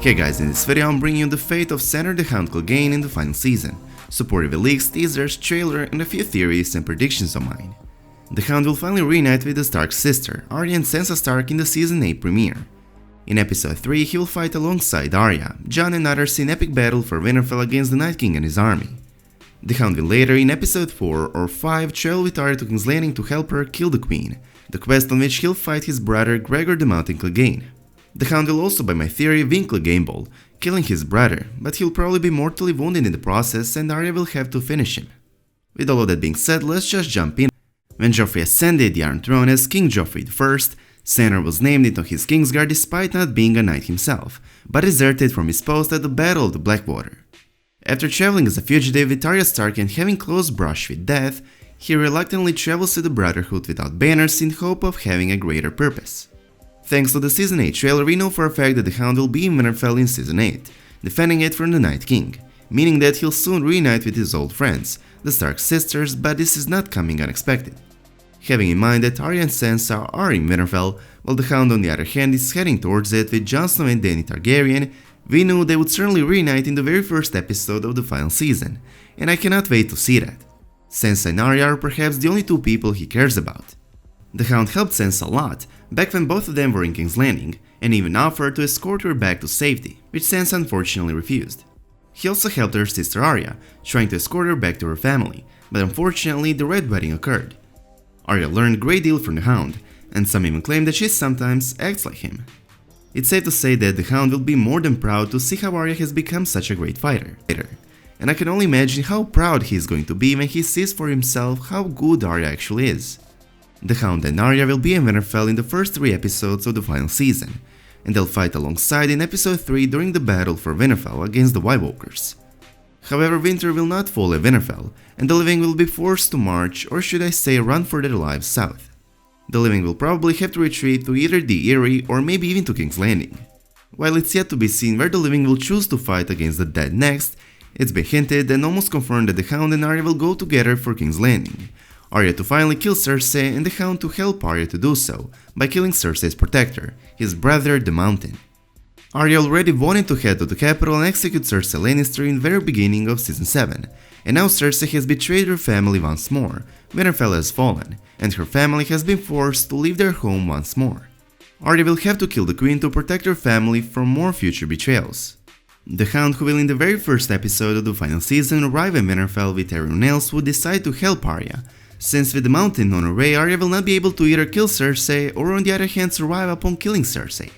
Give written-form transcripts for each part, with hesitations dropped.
Hey guys, in this video I'm bringing you the fate of Sandor Clegane in the final season, supported with leaks, teasers, trailer and a few theories and predictions of mine. The Hound will finally reunite with the Stark sister, Arya and Sansa Stark in the Season 8 premiere. In episode 3 he will fight alongside Arya, Jon and others in epic battle for Winterfell against the Night King and his army. The Hound will later in episode 4 or 5 travel with Arya to King's Landing to help her kill the Queen, the quest on which he'll fight his brother Gregor the Mountain Clegane. The Hound will also, by my theory, win Clegane Ball, killing his brother, but he'll probably be mortally wounded in the process and Arya will have to finish him. With all of that being said, let's just jump in. When Joffrey ascended the Iron Throne as King Joffrey I, Sandor was named into his Kingsguard despite not being a knight himself, but deserted from his post at the Battle of the Blackwater. After traveling as a fugitive with Arya Stark and having close brush with death, he reluctantly travels to the Brotherhood without banners in hope of having a greater purpose. Thanks to the Season 8 trailer, we know for a fact that the Hound will be in Winterfell in Season 8, defending it from the Night King, meaning that he'll soon reunite with his old friends, the Stark sisters, but this is not coming unexpected. Having in mind that Arya and Sansa are in Winterfell, while the Hound on the other hand is heading towards it with Jon Snow and Dany Targaryen, we knew they would certainly reunite in the very first episode of the final season, and I cannot wait to see that. Sansa and Arya are perhaps the only two people he cares about. The Hound helped Sansa a lot, back when both of them were in King's Landing, and even offered to escort her back to safety, which Sansa unfortunately refused. He also helped her sister Arya, trying to escort her back to her family, but unfortunately the Red Wedding occurred. Arya learned a great deal from the Hound, and some even claim that she sometimes acts like him. It's safe to say that the Hound will be more than proud to see how Arya has become such a great fighter, and I can only imagine how proud he is going to be when he sees for himself how good Arya actually is. The Hound and Arya will be in Winterfell in the first 3 episodes of the final season, and they'll fight alongside in episode 3 during the battle for Winterfell against the White Walkers. However, winter will not fall at Winterfell, and the living will be forced to march, or should I say run for their lives south. The living will probably have to retreat to either the Eyrie or maybe even to King's Landing. While it's yet to be seen where the living will choose to fight against the dead next, it's been hinted and almost confirmed that the Hound and Arya will go together for King's Landing. Arya to finally kill Cersei and the Hound to help Arya to do so, by killing Cersei's protector, his brother the Mountain. Arya already wanted to head to the capital and execute Cersei Lannister in the very beginning of Season 7, and now Cersei has betrayed her family once more, Winterfell has fallen, and her family has been forced to leave their home once more. Arya will have to kill the Queen to protect her family from more future betrayals. The Hound, who will in the very first episode of the final season arrive in Winterfell with everyone else, would decide to help Arya, since with the Mountain on her way, Arya will not be able to either kill Cersei or on the other hand survive upon killing Cersei.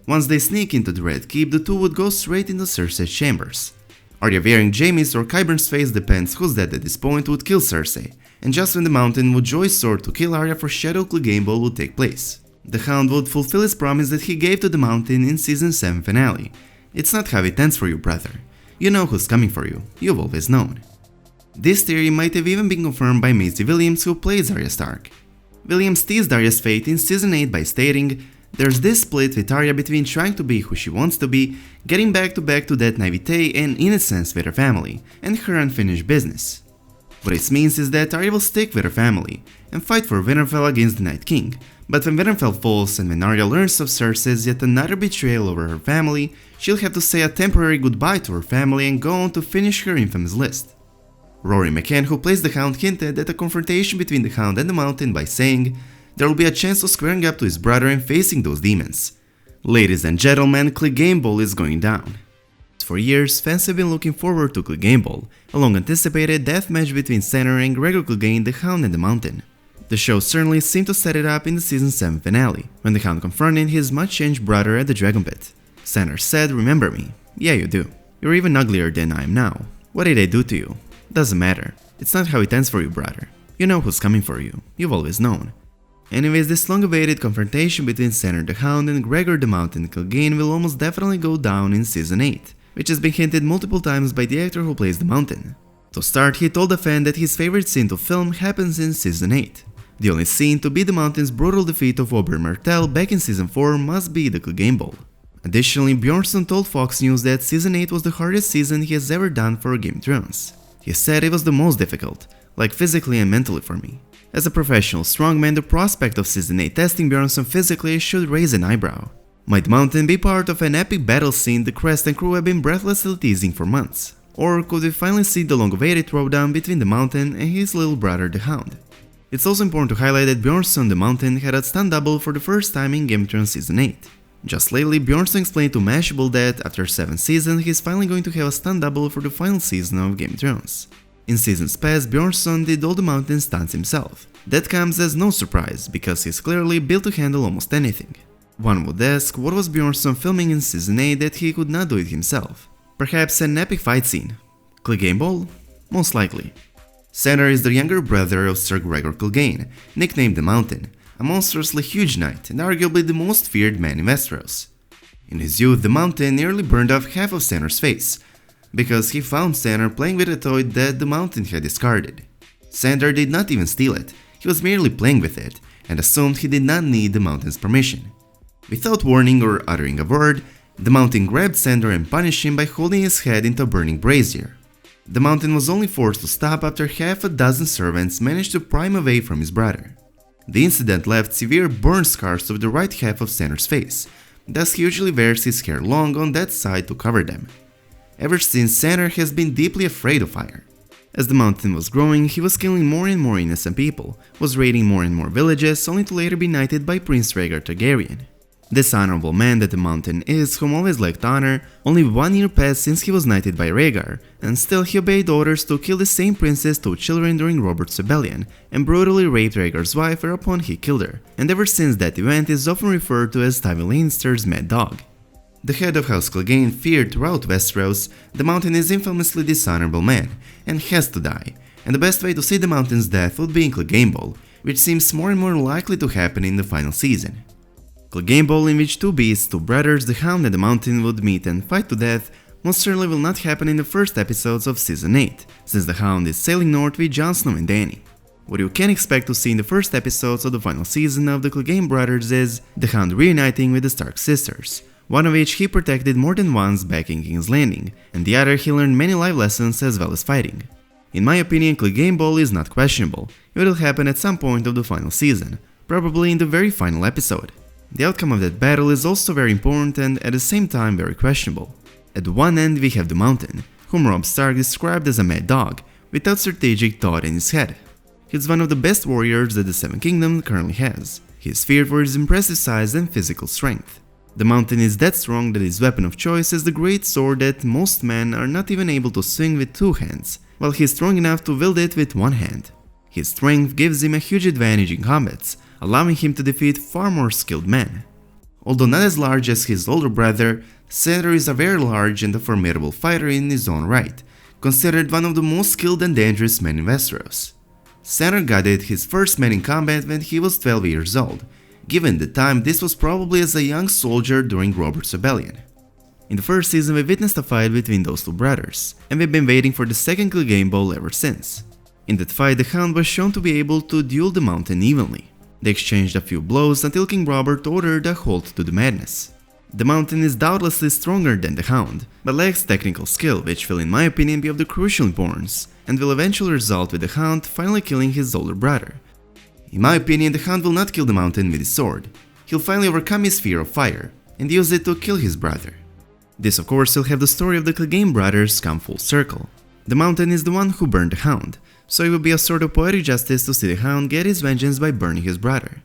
Once they sneak into the Red Keep, the two would go straight into Cersei's chambers. Arya wearing Jaime's or Qyburn's face, depends who's dead at this point, would kill Cersei, and just when the Mountain would draw his sword to kill Arya for Shadow Clegane Ball would take place. The Hound would fulfill his promise that he gave to the Mountain in Season 7 finale. It's not how it ends for you, brother. You know who's coming for you, you've always known. This theory might have even been confirmed by Maisie Williams, who plays Arya Stark. Williams teased Arya's fate in Season 8 by stating, "There's this split with Arya between trying to be who she wants to be, getting back to that naivete and innocence with her family, and her unfinished business." What this means is that Arya will stick with her family, and fight for Winterfell against the Night King, but when Winterfell falls and when Arya learns of Cersei's yet another betrayal over her family, she'll have to say a temporary goodbye to her family and go on to finish her infamous list. Rory McCann, who plays the Hound, hinted at a confrontation between the Hound and the Mountain by saying, "There will be a chance of squaring up to his brother and facing those demons." Ladies and gentlemen, Clegane Ball is going down. For years, fans have been looking forward to Clegane Ball, a long-anticipated deathmatch between Sandor and Gregor Clegane, the Hound and the Mountain. The show certainly seemed to set it up in the Season 7 finale, when the Hound confronted his much-changed brother at the Dragon Pit. Sandor said, "Remember me? Yeah, you do. You're even uglier than I am now. What did I do to you? Doesn't matter. It's not how it ends for you, brother. You know who's coming for you. You've always known." Anyways, this long-awaited confrontation between Sandor the Hound and Gregor the Mountain Clegane will almost definitely go down in Season 8, which has been hinted multiple times by the actor who plays the Mountain. To start, he told a fan that his favorite scene to film happens in Season 8. The only scene to be the Mountain's brutal defeat of Oberyn Martell back in Season 4 must be the Clegane Ball. Additionally, Bjornsson told Fox News that Season 8 was the hardest season he has ever done for Game of Thrones. He said it was the most difficult, like physically and mentally for me. As a professional strongman, the prospect of Season 8 testing Bjornsson physically should raise an eyebrow. Might the Mountain be part of an epic battle scene the cast and crew have been breathlessly teasing for months? Or could we finally see the long-awaited throwdown between the Mountain and his little brother the Hound? It's also important to highlight that Bjornsson the Mountain had a stunt double for the first time in Game of Thrones Season 8. Just lately, Bjornsson explained to Mashable that after 7 seasons he's finally going to have a stunt double for the final season of Game of Thrones. In seasons past, Bjornsson did all the Mountain stunts himself. That comes as no surprise, because he's clearly built to handle almost anything. One would ask, what was Bjornsson filming in Season 8 that he could not do it himself? Perhaps an epic fight scene? Clegane Ball? Most likely. Sandor is the younger brother of Sir Gregor Clegane, nicknamed the Mountain, a monstrously huge knight and arguably the most feared man in Westeros. In his youth, the Mountain nearly burned off half of Sandor's face, because he found Sandor playing with a toy that the Mountain had discarded. Sandor did not even steal it, he was merely playing with it, and assumed he did not need the Mountain's permission. Without warning or uttering a word, the Mountain grabbed Sandor and punished him by holding his head into a burning brazier. The Mountain was only forced to stop after half a dozen servants managed to pry him away from his brother. The incident left severe burn scars over the right half of Sandor's face, thus he usually wears his hair long on that side to cover them. Ever since, Sandor has been deeply afraid of fire. As the Mountain was growing, he was killing more and more innocent people, was raiding more and more villages, only to later be knighted by Prince Rhaegar Targaryen. This honorable man that the Mountain is, whom always lacked honor, only 1 year passed since he was knighted by Rhaegar, and still he obeyed orders to kill the same princess' 2 children during Robert's rebellion, and brutally raped Rhaegar's wife whereupon he killed her, and ever since that event is often referred to as Tywin Lannister's Mad Dog. The head of House Clegane, feared throughout Westeros, the Mountain is infamously dishonorable man, and has to die, and the best way to see the Mountain's death would be in Clegane Ball, which seems more and more likely to happen in the final season. Clegane Ball, in which 2 beasts, 2 brothers, the Hound and the Mountain, would meet and fight to death, most certainly will not happen in the first episodes of Season 8, since the Hound is sailing north with Jon Snow and Dany. What you can expect to see in the first episodes of the final season of the Clegane brothers is the Hound reuniting with the Stark sisters, one of which he protected more than once back in King's Landing, and the other he learned many life lessons as well as fighting. In my opinion, Clegane Ball is not questionable, it will happen at some point of the final season, probably in the very final episode. The outcome of that battle is also very important and at the same time very questionable. At one end we have the Mountain, whom Robb Stark described as a mad dog, without strategic thought in his head. He's one of the best warriors that the Seven Kingdoms currently has. He is feared for his impressive size and physical strength. The Mountain is that strong that his weapon of choice is the great sword that most men are not even able to swing with 2 hands, while he is strong enough to wield it with 1 hand. His strength gives him a huge advantage in combats, allowing him to defeat far more skilled men. Although not as large as his older brother, Sandor is a very large and a formidable fighter in his own right, considered one of the most skilled and dangerous men in Westeros. Sandor guided his first man in combat when he was 12 years old. Given the time, this was probably as a young soldier during Robert's rebellion. In the first season we witnessed a fight between those 2 brothers, and we've been waiting for the second Clegane Ball ever since. In that fight the Hound was shown to be able to duel the Mountain evenly. They exchanged a few blows until King Robert ordered a halt to the madness. The Mountain is doubtlessly stronger than the Hound, but lacks technical skill, which will in my opinion be of the crucial importance, and will eventually result with the Hound finally killing his older brother. In my opinion, the Hound will not kill the Mountain with his sword. He'll finally overcome his fear of fire, and use it to kill his brother. This of course will have the story of the Clegane brothers come full circle. The Mountain is the one who burned the Hound, so it will be a sort of poetic justice to see the Hound get his vengeance by burning his brother.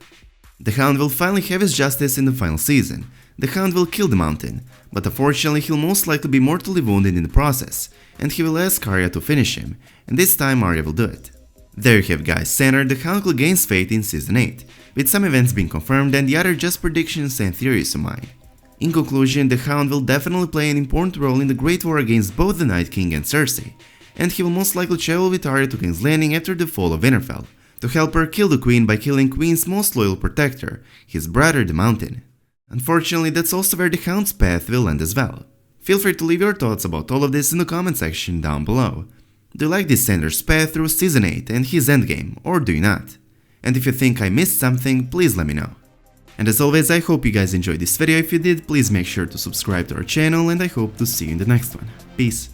The Hound will finally have his justice in the final season. The Hound will kill the Mountain, but unfortunately he'll most likely be mortally wounded in the process, and he will ask Arya to finish him, and this time Arya will do it. There you have guys, Sandor the Hound Clegane's fate in Season 8, with some events being confirmed and the other just predictions and theories of mine. In conclusion, the Hound will definitely play an important role in the Great War against both the Night King and Cersei, and he will most likely travel with Arya to King's Landing after the fall of Winterfell, to help her kill the Queen by killing Queen's most loyal protector, his brother the Mountain. Unfortunately, that's also where the Hound's path will end as well. Feel free to leave your thoughts about all of this in the comment section down below. Do you like this Sandor's path through Season 8 and his endgame, or do you not? And if you think I missed something, please let me know. And as always, I hope you guys enjoyed this video. If you did, please make sure to subscribe to our channel, and I hope to see you in the next one. Peace.